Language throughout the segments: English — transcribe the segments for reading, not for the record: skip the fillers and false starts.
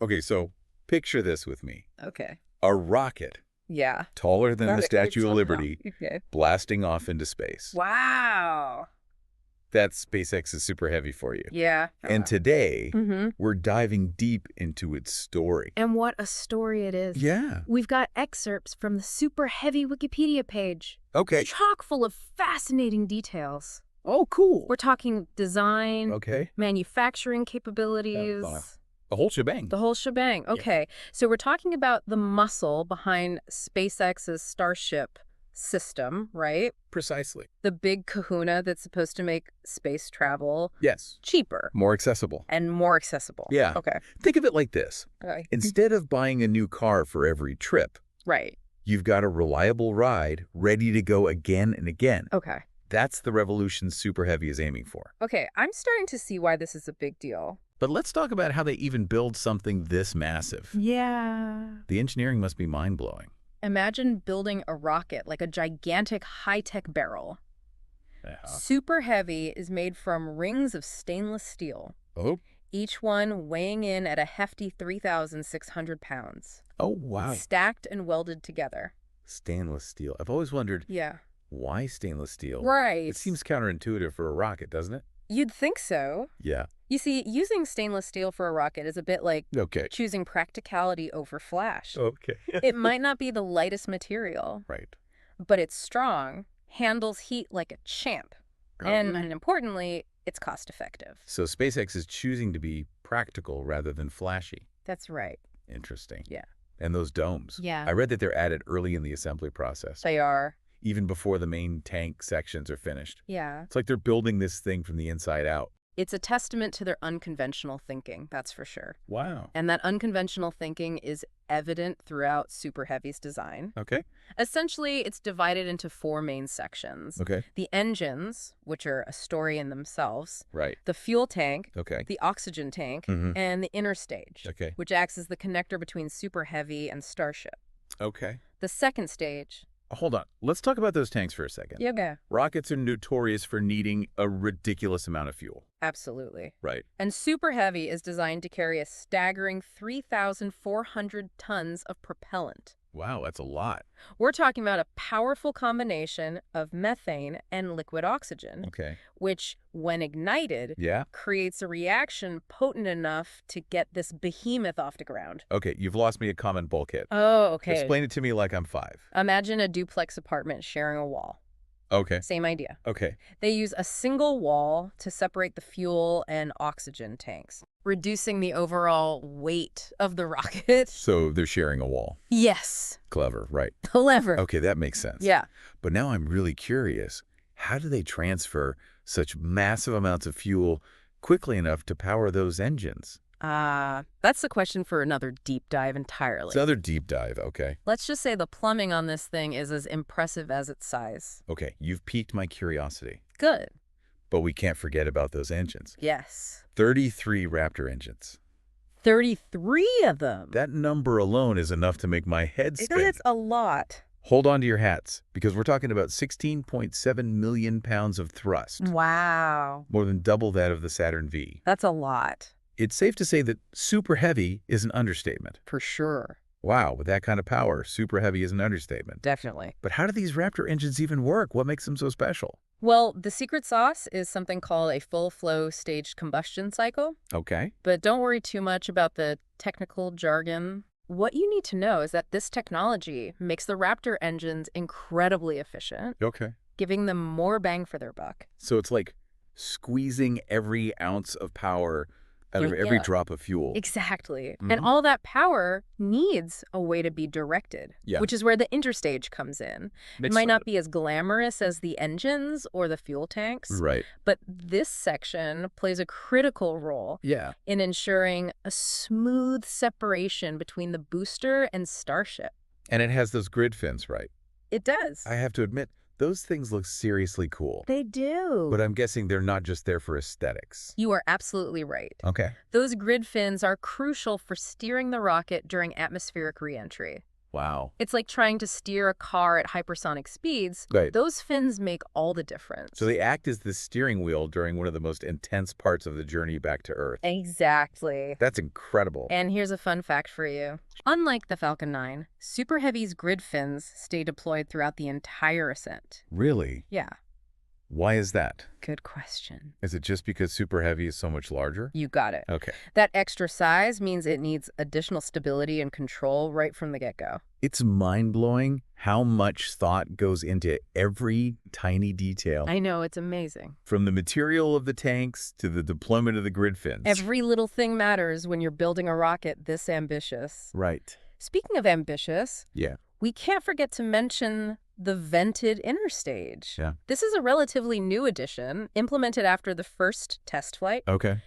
Okay, so picture this with me. Okay. A rocket Yeah. taller than the It's Statue of on Liberty Okay. blasting off into space. Wow. That's SpaceX's Super Heavy for you. Yeah. And today, Mm-hmm. we're diving deep into its story. And what a story it is. Yeah. We've got excerpts from the Super Heavy Wikipedia page. Okay. Chock full of fascinating details. Oh, cool. We're talking design, Okay. manufacturing capabilities. The whole shebang. The whole shebang. Okay. So we're talking about the muscle behind SpaceX's Starship system, right? Precisely. The big kahuna that's supposed to make space travel Yes. cheaper More accessible. and more accessible. Yeah. Okay. Think of it like this. Okay. Instead of buying a new car for every trip, Right. you've got a reliable ride ready to go again and again. Okay. That's the revolution Super Heavy is aiming for. Okay. I'm starting to see why this is a big deal. But let's talk about how they even build something this massive. Yeah. The engineering must be mind-blowing. Imagine building a rocket like a gigantic high-tech barrel. Yeah. Super Heavy is made from rings of stainless steel, Oh. each one weighing in at a hefty 3,600 pounds. Oh, wow. Stacked and welded together. Stainless steel. I've always wondered, Yeah. why stainless steel? Right. It seems counterintuitive for a rocket, doesn't it? You'd think so. Yeah. You see, using stainless steel for a rocket is a bit like Okay. choosing practicality over flash. Okay. It might not be the lightest material, Right. but it's strong, handles heat like a champ, and importantly, it's cost-effective. So SpaceX is choosing to be practical rather than flashy. That's right. Interesting. Yeah. And those domes. Yeah. I read that they're added early in the assembly process, They are. even before the main tank sections are finished. Yeah. It's like they're building this thing from the inside out. It's a testament to their unconventional thinking, that's for sure. Wow. And that unconventional thinking is evident throughout Super Heavy's design. Okay. Essentially, it's divided into 4 main sections. Okay. The engines, which are a story in themselves, Right. the fuel tank, Okay. the oxygen tank, Mhm. and the inner stage, Okay. which acts as the connector between Super Heavy and Starship. Okay. The second stage... Hold on. Let's talk about those tanks for a second. Yeah. Rockets are notorious for needing a ridiculous amount of fuel. Absolutely. Right. And Super Heavy is designed to carry a staggering 3,400 tons of propellant. Wow, that's a lot. We're talking about a powerful combination of methane and liquid oxygen, Okay. which, when ignited, Yeah? creates a reaction potent enough to get this behemoth off the ground. Okay, you've lost me at common bulkhead. Oh, okay. Explain it to me like I'm 5. Imagine a duplex apartment sharing a wall. Okay. Same idea. Okay. They use a single wall to separate the fuel and oxygen tanks, reducing the overall weight of the rocket. So they're sharing a wall. Yes. Clever, right. Clever. Okay, that makes sense. Yeah. But now I'm really curious. How do they transfer such massive amounts of fuel quickly enough to power those engines? That's the question for another deep dive entirely. It's another deep dive, okay. Let's just say the plumbing on this thing is as impressive as its size. Okay, you've piqued my curiosity. Good. But we can't forget about those engines. Yes. 33 Raptor engines. 33 of them. That number alone is enough to make my head spin. That's a lot. Hold on to your hats, because we're talking about 16.7 million pounds of thrust. Wow. More than double that of the Saturn V. That's a lot. It's safe to say that super heavy is an understatement. For sure. Wow, with that kind of power, super heavy is an understatement. Definitely. But how do these Raptor engines even work? What makes them so special? Well, the secret sauce is something called a full flow staged combustion cycle. Okay. But don't worry too much about the technical jargon. What you need to know is that this technology makes the Raptor engines incredibly efficient, Okay. giving them more bang for their buck. So it's like squeezing every ounce of power out of every Yeah. drop of fuel. Exactly. Mhm. And all that power needs a way to be directed, Yeah. which is where the interstage comes in. It might not be as glamorous as the engines or the fuel tanks, Right. but this section plays a critical role Yeah. in ensuring a smooth separation between the booster and Starship. And it has those grid fins, right? It does. I have to admit, those things look seriously cool. They do. But I'm guessing they're not just there for aesthetics. You are absolutely right. Okay. Those grid fins are crucial for steering the rocket during atmospheric reentry. Wow. It's like trying to steer a car at hypersonic speeds. Right. Those fins make all the difference. So they act as the steering wheel during one of the most intense parts of the journey back to Earth. Exactly. That's incredible. And here's a fun fact for you. Unlike the Falcon 9, Super Heavy's grid fins stay deployed throughout the entire ascent. Really? Yeah, Why is that? good question. Is it just because Super Heavy is so much larger? You got it. Okay. That extra size means it needs additional stability and control right from the get-go. It's mind-blowing how much thought goes into every tiny detail, I know, it's amazing. from the material of the tanks to the deployment of the grid fins. Every little thing matters when you're building a rocket this ambitious. Right. Speaking of ambitious, Yeah. we can't forget to mention the vented inner stage. Yeah. This is a relatively new addition, implemented after the first test flight, Okay.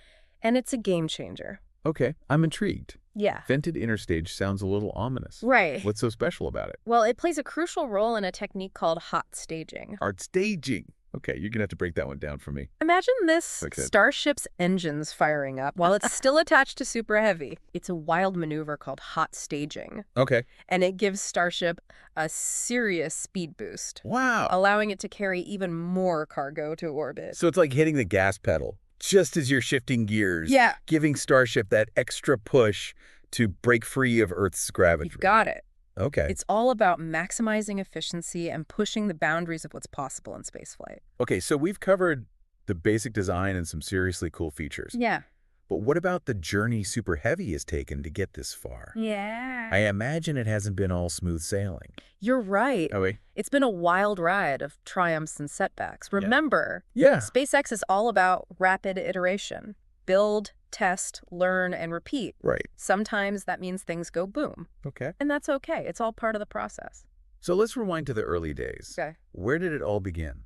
and it's a game changer. Okay. I'm intrigued. Yeah. Vented interstage sounds a little ominous. Right. What's so special about it? Well, it plays a crucial role in a technique called hot staging. Art staging. Okay, you're going to have to break that one down for me. Imagine this Okay. Starship's engines firing up while it's still attached to Super Heavy. It's a wild maneuver called hot staging, Okay. and it gives Starship a serious speed boost, Wow. allowing it to carry even more cargo to orbit. So it's like hitting the gas pedal just as you're shifting gears. Yeah. Giving Starship that extra push to break free of Earth's gravity. You've got it. Okay. It's all about maximizing efficiency and pushing the boundaries of what's possible in spaceflight. Okay, so we've covered the basic design and some seriously cool features. Yeah. But what about the journey Super Heavy has taken to get this far? Yeah. I imagine it hasn't been all smooth sailing. You're right. Oh, wait. It's been a wild ride of triumphs and setbacks. Remember, Yeah. SpaceX is all about rapid iteration. Build, test, learn, and repeat. Right. Sometimes that means things go boom. Okay. And that's okay. It's all part of the process. So let's rewind to the early days. Okay. Where did it all begin?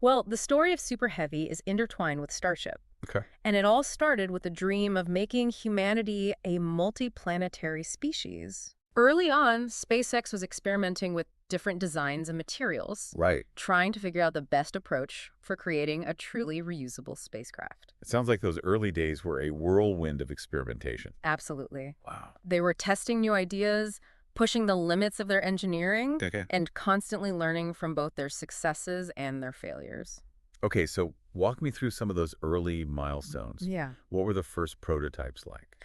Well, the story of Super Heavy is intertwined with Starship. Okay. And it all started with the dream of making humanity a multiplanetary species. Early on, SpaceX was experimenting with different designs and materials, Right. trying to figure out the best approach for creating a truly reusable spacecraft. It sounds like those early days were a whirlwind of experimentation. Absolutely. Wow. They were testing new ideas, pushing the limits of their engineering, Okay. and constantly learning from both their successes and their failures. Okay, so walk me through some of those early milestones. Yeah. What were the first prototypes like?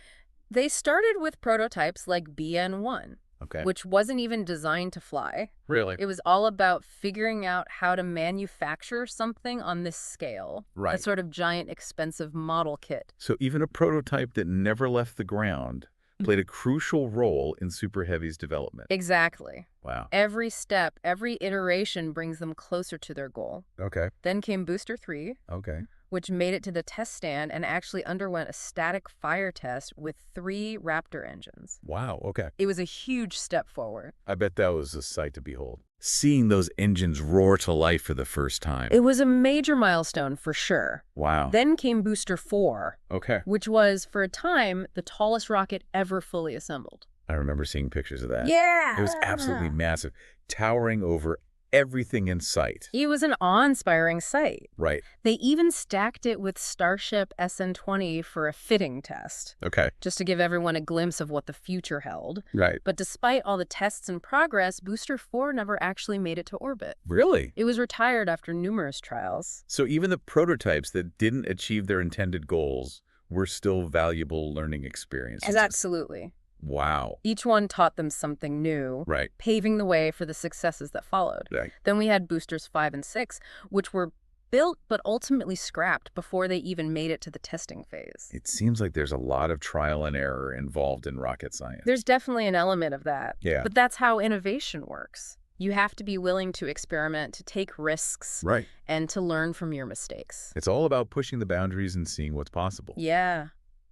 They started with prototypes like BN1, Okay. which wasn't even designed to fly. Really? It was all about figuring out how to manufacture something on this scale. A Right. sort of giant, expensive model kit. So even a prototype that never left the ground played a crucial role in Super Heavy's development. Exactly. Wow. Every step, every iteration brings them closer to their goal. Okay. Then came Booster 3, Okay. which made it to the test stand and actually underwent a static fire test with 3 Raptor engines. Wow. Okay. It was a huge step forward. I bet that was a sight to behold. Seeing those engines roar to life for the first time. It was a major milestone for sure. Wow. Then came Booster 4, Okay. which was, for a time, the tallest rocket ever fully assembled. I remember seeing pictures of that. Yeah! It was absolutely massive, towering over everything in sight. It was an awe-inspiring sight. Right. They even stacked it with Starship SN20 for a fitting test, Okay. just to give everyone a glimpse of what the future held. Right. But despite all the tests and progress, Booster 4 never actually made it to orbit. Really? It was retired after numerous trials. So even the prototypes that didn't achieve their intended goals were still valuable learning experiences. Absolutely. Wow. Each one taught them something new, Right. paving the way for the successes that followed. Right. Then we had Boosters 5 and 6, which were built but ultimately scrapped before they even made it to the testing phase. It seems like there's a lot of trial and error involved in rocket science. There's definitely an element of that. Yeah. But that's how innovation works. You have to be willing to experiment, to take risks, Right. and to learn from your mistakes. It's all about pushing the boundaries and seeing what's possible. Yeah.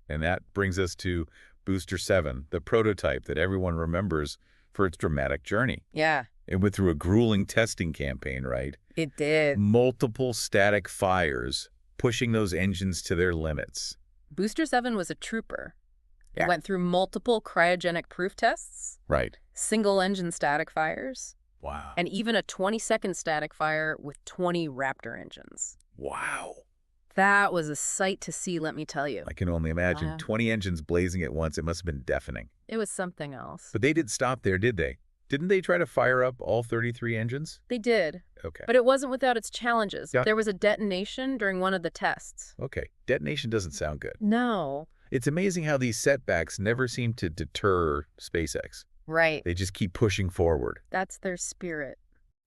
And that brings us to Booster 7, the prototype that everyone remembers for its dramatic journey. Yeah. It went through a grueling testing campaign, right? It did. Multiple static fires, pushing those engines to their limits. Booster 7 was a trooper. Yeah. It went through multiple cryogenic proof tests, Right. single-engine static fires, Wow. and even a 20-second static fire with 20 Raptor engines. Wow. That was a sight to see, let me tell you. I can only imagine. Wow. 20 engines blazing at once. It must have been deafening. It was something else. But they didn't stop there, did they? Didn't they try to fire up all 33 engines? They did, Okay. but it wasn't without its challenges. Yeah. There was a detonation during one of the tests. Okay. Detonation doesn't sound good. No. It's amazing how these setbacks never seem to deter SpaceX. Right. They just keep pushing forward. That's their spirit.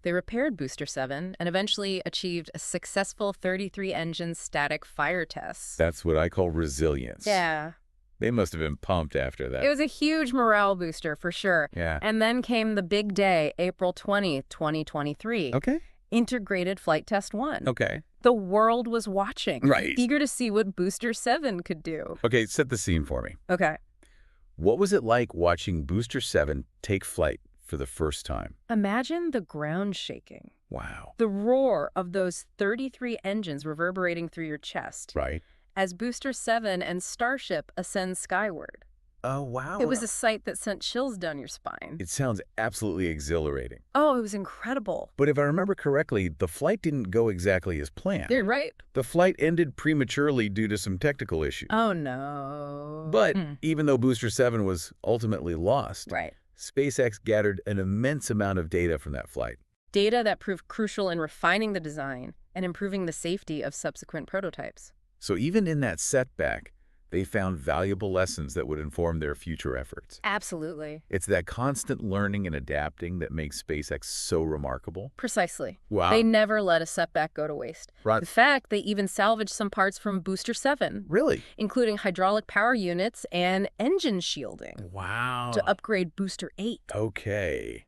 They repaired Booster 7 and eventually achieved a successful 33-engine static fire test. That's what I call resilience. Yeah. They must have been pumped after that. It was a huge morale booster for sure. Yeah. And then came the big day, April 20th, 2023. Okay. Integrated Flight Test 1. Okay. The world was watching. Right. Eager to see what Booster 7 could do. Okay, set the scene for me. Okay. What was it like watching Booster 7 take flight for the first time? Imagine the ground shaking. Wow. The roar of those 33 engines reverberating through your chest. Right. As Booster 7 and Starship ascend skyward. Oh, wow. It was a sight that sent chills down your spine. It sounds absolutely exhilarating. Oh, it was incredible. But if I remember correctly, the flight didn't go exactly as planned. You're right. The flight ended prematurely due to some technical issues. Oh, no. But even though Booster 7 was ultimately lost, Right. SpaceX gathered an immense amount of data from that flight. Data that proved crucial in refining the design and improving the safety of subsequent prototypes. So even in that setback, they found valuable lessons that would inform their future efforts. Absolutely. It's that constant learning and adapting that makes SpaceX so remarkable. Precisely. Wow. They never let a setback go to waste. Right. In fact, they even salvaged some parts from Booster 7, Really? including hydraulic power units and engine shielding, Wow. to upgrade Booster 8. Okay.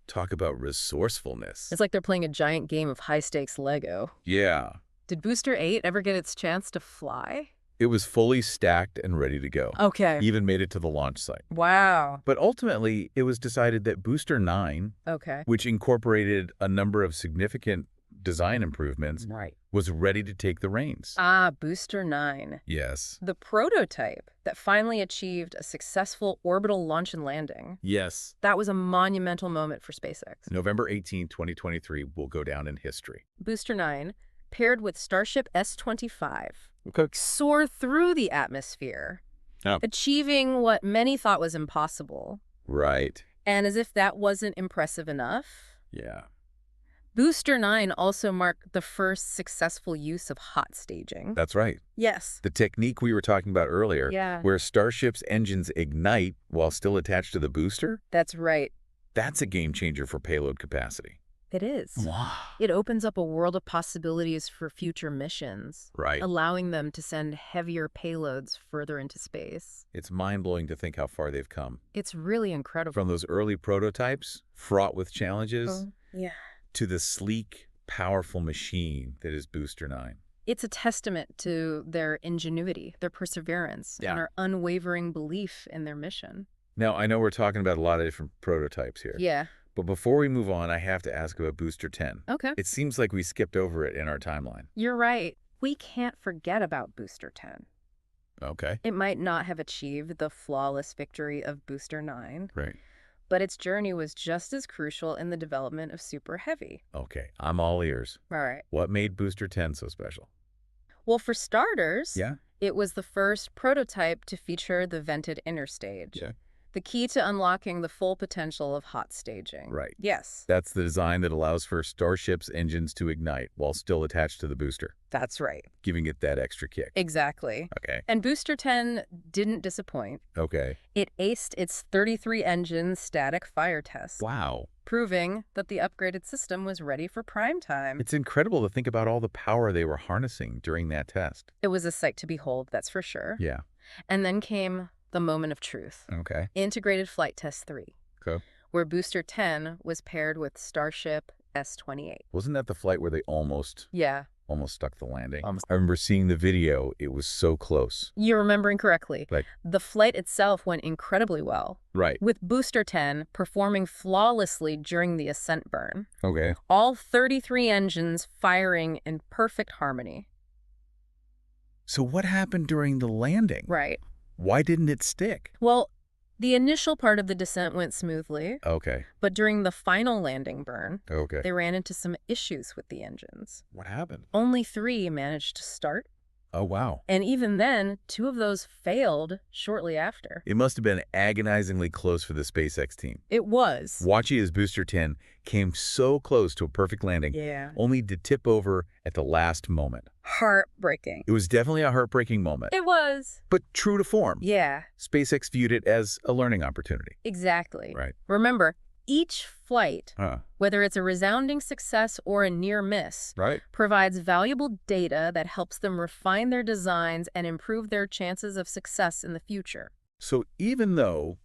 Talk about resourcefulness. It's like they're playing a giant game of high-stakes Lego. Yeah. Did Booster 8 ever get its chance to fly? It was fully stacked and ready to go. Okay. Even made it to the launch site. Wow. But ultimately, it was decided that Booster 9, Okay. which incorporated a number of significant design improvements, Right. was ready to take the reins. Ah, Booster 9. Yes. The prototype that finally achieved a successful orbital launch and landing. Yes. That was a monumental moment for SpaceX. November 18, 2023 will go down in history. Booster 9, paired with Starship S-25, Okay. soared through the atmosphere, Oh. achieving what many thought was impossible. Right. And as if that wasn't impressive enough, Yeah. Booster 9 also marked the first successful use of hot staging. That's right. Yes. The technique we were talking about earlier, Yeah. where Starship's engines ignite while still attached to the booster, That's right. that's a game changer for payload capacity. It is. Wow. It opens up a world of possibilities for future missions, Right. allowing them to send heavier payloads further into space. It's mind-blowing to think how far they've come. It's really incredible. From those early prototypes, fraught with challenges, Yeah. to the sleek, powerful machine that is Booster 9. It's a testament to their ingenuity, their perseverance, Yeah. and our unwavering belief in their mission. Now, I know we're talking about a lot of different prototypes here, Yeah. but before we move on, I have to ask about Booster 10. Okay. It seems like we skipped over it in our timeline. You're right. We can't forget about Booster 10. Okay. It might not have achieved the flawless victory of Booster 9, Right. but its journey was just as crucial in the development of Super Heavy. Okay. I'm all ears. All right. What made Booster 10 so special? Well, for starters, Yeah. it was the first prototype to feature the vented inner stage. Yeah. The key to unlocking the full potential of hot staging. Right. Yes, That's the design that allows for Starship's engines to ignite while still attached to the booster, that's right. giving it that extra kick. Exactly. Okay. And Booster 10 didn't disappoint. Okay. It aced its 33-engine static fire test, Wow. proving that the upgraded system was ready for prime time. It's incredible to think about all the power they were harnessing during that test. It was a sight to behold, that's for sure. Yeah. And then came the moment of truth. Okay. Integrated Flight Test 3. Okay. Where Booster 10 was paired with Starship S-28. Wasn't that the flight where they almost Yeah, stuck the landing? I remember seeing the video. It was so close. you're remembering correctly. Like, The flight itself went incredibly well, right. with Booster 10 performing flawlessly during the ascent burn. Okay. All 33 engines firing in perfect harmony. So what happened during the landing? Right. Why didn't it stick? Well, the initial part of the descent went smoothly, Okay. but during the final landing burn, Okay. they ran into some issues with the engines. What happened? Only 3 managed to start. Oh, wow. And even then, 2 of those failed shortly after. It must have been agonizingly close for the SpaceX team. It was. Watching as Booster 10 came so close to a perfect landing, Yeah. only to tip over at the last moment. Heartbreaking. It was definitely a heartbreaking moment. It was. But true to form. Yeah, SpaceX viewed it as a learning opportunity. exactly. Right. Remember, each flight, Huh. whether it's a resounding success or a near miss, Right. provides valuable data that helps them refine their designs and improve their chances of success in the future. So even though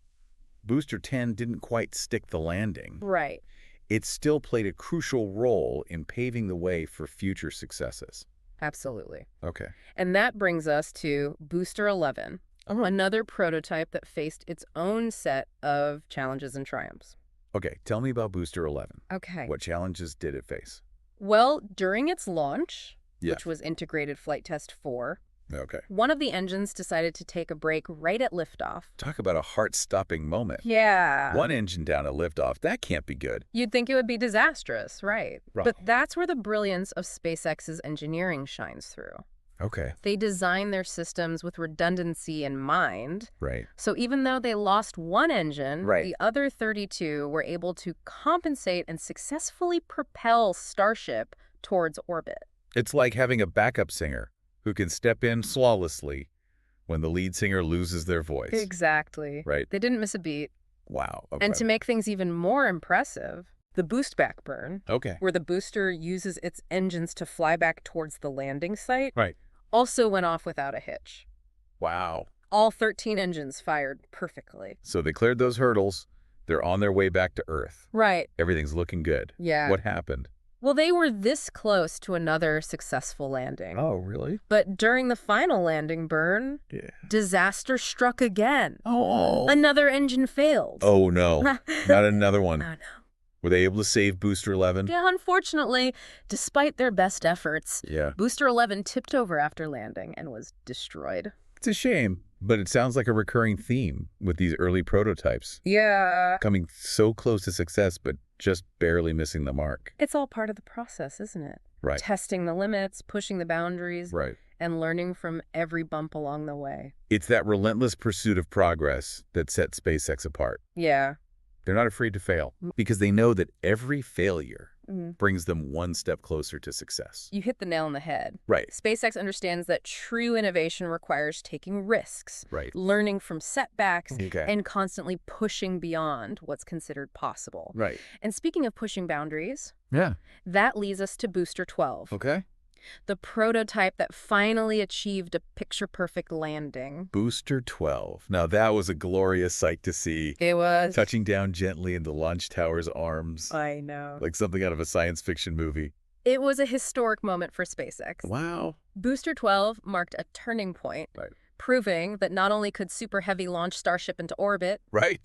Booster 10 didn't quite stick the landing, Right. it still played a crucial role in paving the way for future successes. Absolutely. Okay. And that brings us to Booster 11, another prototype that faced its own set of challenges and triumphs. Okay, tell me about Booster 11. Okay. What challenges did it face? Well, during its launch, Yeah. which was Integrated Flight Test 4, Okay. one of the engines decided to take a break right at liftoff. Talk about a heart-stopping moment. Yeah. One engine down at liftoff, that can't be good. You'd think it would be disastrous, right? Right. But that's where the brilliance of SpaceX's engineering shines through. Okay. They design their systems with redundancy in mind. Right. So even though they lost one engine, Right. the other 32 were able to compensate and successfully propel Starship towards orbit. It's like having a backup singer who can step in flawlessly when the lead singer loses their voice. Exactly. Right. They didn't miss a beat. Wow. And to make things even more impressive, the boost back burn, Okay. where the booster uses its engines to fly back towards the landing site, Right. also went off without a hitch. Wow. All 13 engines fired perfectly. So they cleared those hurdles. They're on their way back to Earth. Right. Everything's looking good. Yeah. What happened? Well, they were this close to another successful landing. Oh, really? But during the final landing burn, Yeah. disaster struck again. Oh. Another engine failed. Oh, no. Not another one. Oh, no. Were they able to save Booster 11? Yeah, unfortunately, despite their best efforts, Yeah. Booster 11 tipped over after landing and was destroyed. It's a shame, but it sounds like a recurring theme with these early prototypes. Yeah. Coming so close to success, but just barely missing the mark. It's all part of the process, isn't it? Right. Testing the limits, pushing the boundaries, Right. and learning from every bump along the way. It's that relentless pursuit of progress that sets SpaceX apart. Yeah. They're not afraid to fail because they know that every failure Mm. brings them one step closer to success. You hit the nail on the head. Right. SpaceX understands that true innovation requires taking risks, Right. learning from setbacks, Okay. and constantly pushing beyond what's considered possible. Right. And speaking of pushing boundaries, Yeah. that leads us to Booster 12, Okay. the prototype that finally achieved a picture-perfect landing. Booster 12. Now that was a glorious sight to see. It was. Touching down gently in the launch tower's arms. I know. Like something out of a science fiction movie. It was a historic moment for SpaceX. Wow. Booster 12 marked a turning point, Right. proving that not only could Super Heavy launch Starship into orbit, Right.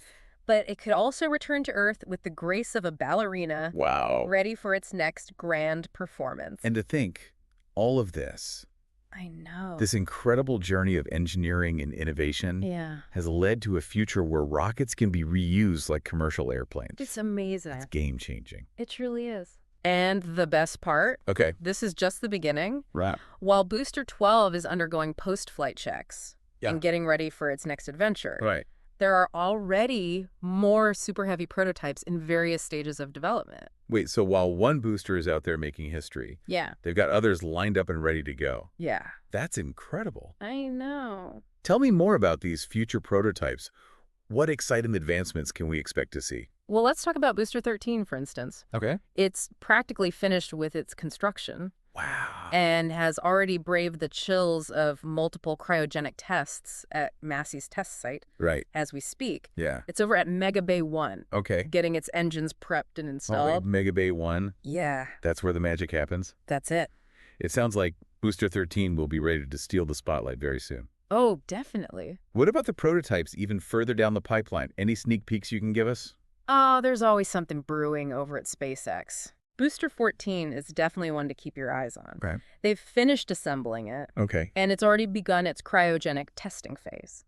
but it could also return to Earth with the grace of a ballerina, Wow. ready for its next grand performance. And to think, all of this, I know. this incredible journey of engineering and innovation Yeah. has led to a future where rockets can be reused like commercial airplanes. It's amazing. It's game-changing. It truly is. And the best part, Okay. this is just the beginning. Right. While Booster 12 is undergoing post-flight checks and getting ready for its next adventure, Right. there are already more Super Heavy prototypes in various stages of development. Wait, so while one booster is out there making history, Yeah. they've got others lined up and ready to go. Yeah. That's incredible. I know. Tell me more about these future prototypes. What exciting advancements can we expect to see? Well, let's talk about Booster 13, for instance. Okay. It's practically finished with its construction Wow. and has already braved the chills of multiple cryogenic tests at Massey's test site Right. as we speak. Yeah. It's over at Mega Bay 1, Okay. getting its engines prepped and Oh, installed. Mega Bay 1, Yeah, that's where the magic happens. that's it. It sounds like Booster 13 will be ready to steal the spotlight very soon. Oh, definitely. What about the prototypes even further down the pipeline? Any sneak peeks you can give us? Oh, there's always something brewing over at SpaceX. Booster 14 is definitely one to keep your eyes on. Okay. They've finished assembling it, Okay. and it's already begun its cryogenic testing phase.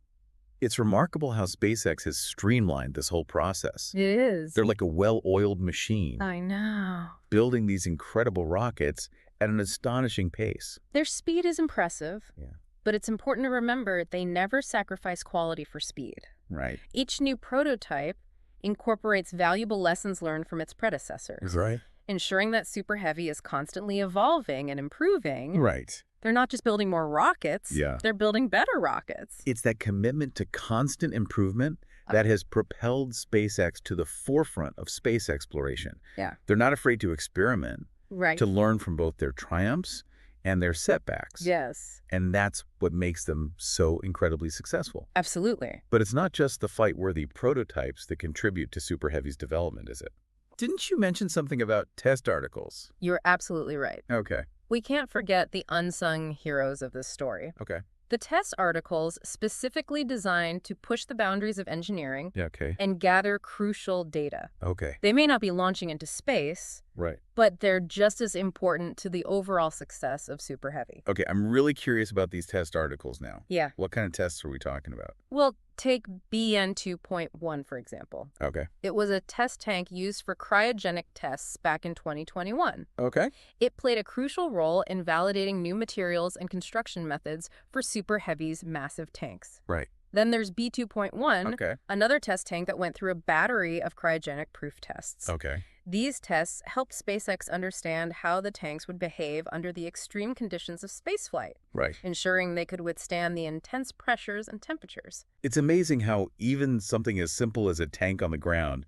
It's remarkable how SpaceX has streamlined this whole process. It is. They're like a well-oiled machine, I know. building these incredible rockets at an astonishing pace. Their speed is impressive, Yeah. but it's important to remember they never sacrifice quality for speed. Right. Each new prototype incorporates valuable lessons learned from its predecessors, Right. ensuring that Super Heavy is constantly evolving and improving. Right. They're not just building more rockets, Yeah. they're building better rockets. It's that commitment to constant improvement that has propelled SpaceX to the forefront of space exploration. Yeah. They're not afraid to experiment, Right. to learn from both their triumphs and their setbacks. Yes, And that's what makes them so incredibly successful. absolutely. But it's not just the flight-worthy prototypes that contribute to Super Heavy's development, is it? Didn't you mention something about test articles? You're absolutely right. Okay. We can't forget the unsung heroes of this story. Okay. The test articles specifically designed to push the boundaries of engineering Yeah, okay. and gather crucial data. Okay. They may not be launching into space, Right. but they're just as important to the overall success of Super Heavy. Okay, I'm really curious about these test articles now. Yeah. What kind of tests are we talking about? Well, take BN 2.1, for example. Okay. It was a test tank used for cryogenic tests back in 2021. Okay. It played a crucial role in validating new materials and construction methods for Super Heavy's massive tanks. Right. Then there's B2.1, Okay. another test tank that went through a battery of cryogenic proof tests. Okay. These tests helped SpaceX understand how the tanks would behave under the extreme conditions of spaceflight, Right. ensuring they could withstand the intense pressures and temperatures. It's amazing how even something as simple as a tank on the ground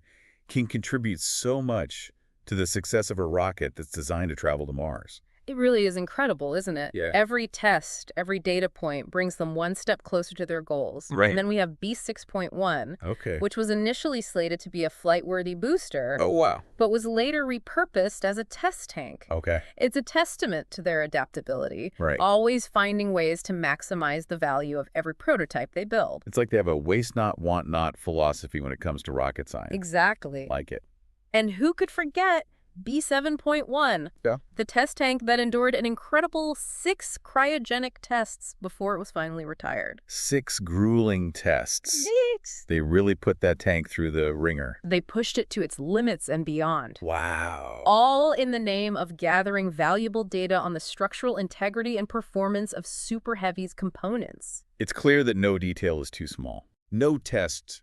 can contribute so much to the success of a rocket that's designed to travel to Mars. It really is incredible, isn't it? Yeah. Every test, every data point brings them one step closer to their goals. Right. And then we have B6.1, Okay. which was initially slated to be a flight-worthy booster, Oh, wow. but was later repurposed as a test tank. Okay. It's a testament to their adaptability, Right. always finding ways to maximize the value of every prototype they build. It's like they have a waste not, want not philosophy when it comes to rocket science. Exactly. Like it. And who could forget B7.1, Yeah. the test tank that endured an incredible 6 cryogenic tests before it was finally retired. 6 grueling tests. 6! They really put that tank through the ringer. They pushed it to its limits and beyond. Wow. All in the name of gathering valuable data on the structural integrity and performance of Super Heavy's components. It's clear that no detail is too small. No test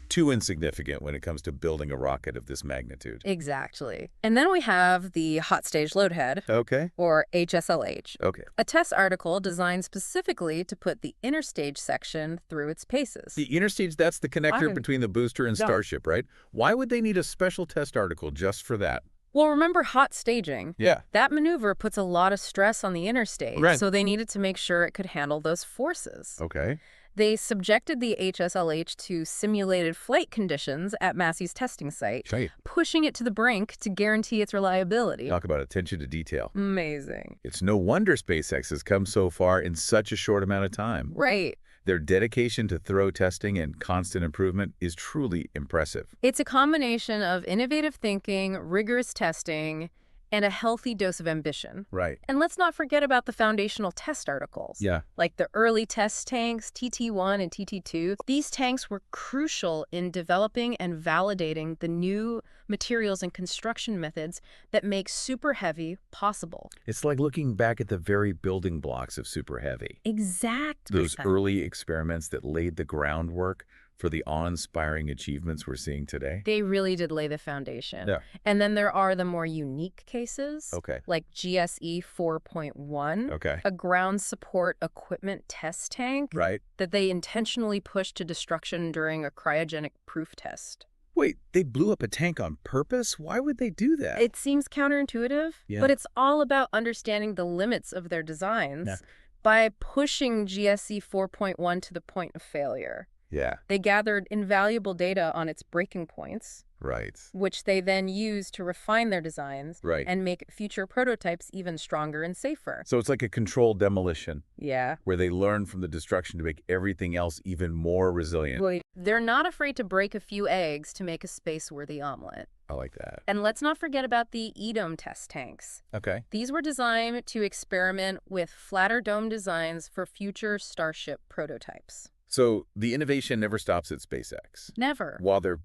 too insignificant when it comes to building a rocket of this magnitude. Exactly. And then we have the hot stage load head, Okay. or HSLH, Okay. a test article designed specifically to put the inner stage section through its paces. The interstage, that's the connector Why? between the booster and No. Starship, right? Why would they need a special test article just for that? Well, remember hot staging? Yeah. That maneuver puts a lot of stress on the inner stage, Right. so they needed to make sure it could handle those forces. Okay. They subjected the HSLH to simulated flight conditions at Massey's testing site, Right. pushing it to the brink to guarantee its reliability. Talk about attention to detail. Amazing. It's no wonder SpaceX has come so far in such a short amount of time. Right. Their dedication to thorough testing and constant improvement is truly impressive. It's a combination of innovative thinking, rigorous testing, and a healthy dose of ambition. Right. And let's not forget about the foundational test articles. Yeah. Like the early test tanks, TT1 and TT2. These tanks were crucial in developing and validating the new materials and construction methods that make Super Heavy possible. It's like looking back at the very building blocks of Super Heavy. Exactly. Those early experiments that laid the groundwork for the awe-inspiring achievements we're seeing today. They really did lay the foundation. Yeah. And then there are the more unique cases, Okay. like GSE 4.1, Okay. a ground support equipment test tank Right. that they intentionally pushed to destruction during a cryogenic proof test. Wait, they blew up a tank on purpose? Why would they do that? It seems counterintuitive, Yeah. but it's all about understanding the limits of their designs Yeah. by pushing GSE 4.1 to the point of failure. Yeah. They gathered invaluable data on its breaking points, Right. which they then used to refine their designs Right. and make future prototypes even stronger and safer. So it's like a controlled demolition Yeah. where they learn from the destruction to make everything else even more resilient. Well, they're not afraid to break a few eggs to make a space-worthy omelet. I like that. And let's not forget about the EDOM test tanks. Okay. These were designed to experiment with flatter dome designs for future Starship prototypes. So the innovation never stops at SpaceX. Never. While they're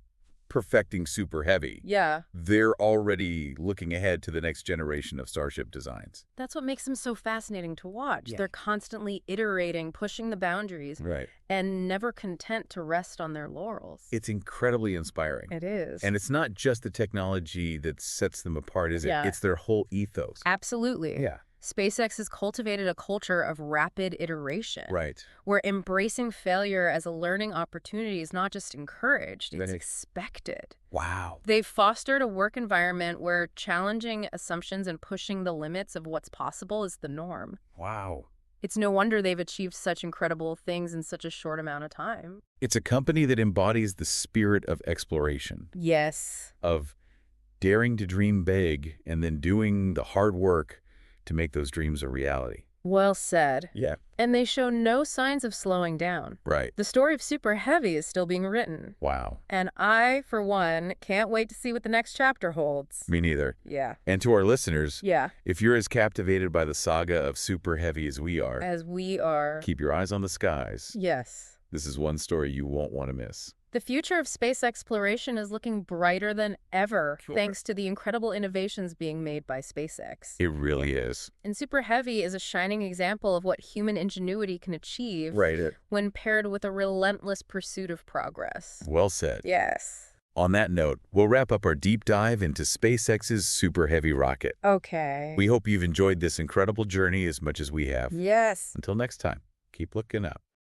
perfecting Super Heavy. Yeah. They're already looking ahead to the next generation of Starship designs. That's what makes them so fascinating to watch. Yeah. They're constantly iterating, pushing the boundaries, Right. and never content to rest on their laurels. It's incredibly inspiring. It is. And it's not just the technology that sets them apart, is it? Yeah. It's their whole ethos. Absolutely. Yeah. SpaceX has cultivated a culture of rapid iteration. Right. Where embracing failure as a learning opportunity is not just encouraged, it's Right. expected. Wow. They've fostered a work environment where challenging assumptions and pushing the limits of what's possible is the norm. Wow. It's no wonder they've achieved such incredible things in such a short amount of time. It's a company that embodies the spirit of exploration, Yes. of daring to dream big and then doing the hard work to make those dreams a reality. Well said. Yeah. And they show no signs of slowing down. Right. The story of Super Heavy is still being written. Wow. And I, for one, can't wait to see what the next chapter holds. Me neither. Yeah. And to our listeners, Yeah. if you're as captivated by the saga of Super Heavy as we are, keep your eyes on the skies. Yes. This is one story you won't want to miss. The future of space exploration is looking brighter than ever, Sure. thanks to the incredible innovations being made by SpaceX. It really is. And Super Heavy is a shining example of what human ingenuity can achieve when paired with a relentless pursuit of progress. Well said. Yes. On that note, we'll wrap up our deep dive into SpaceX's Super Heavy rocket. Okay. We hope you've enjoyed this incredible journey as much as we have. Yes. Until next time, keep looking up.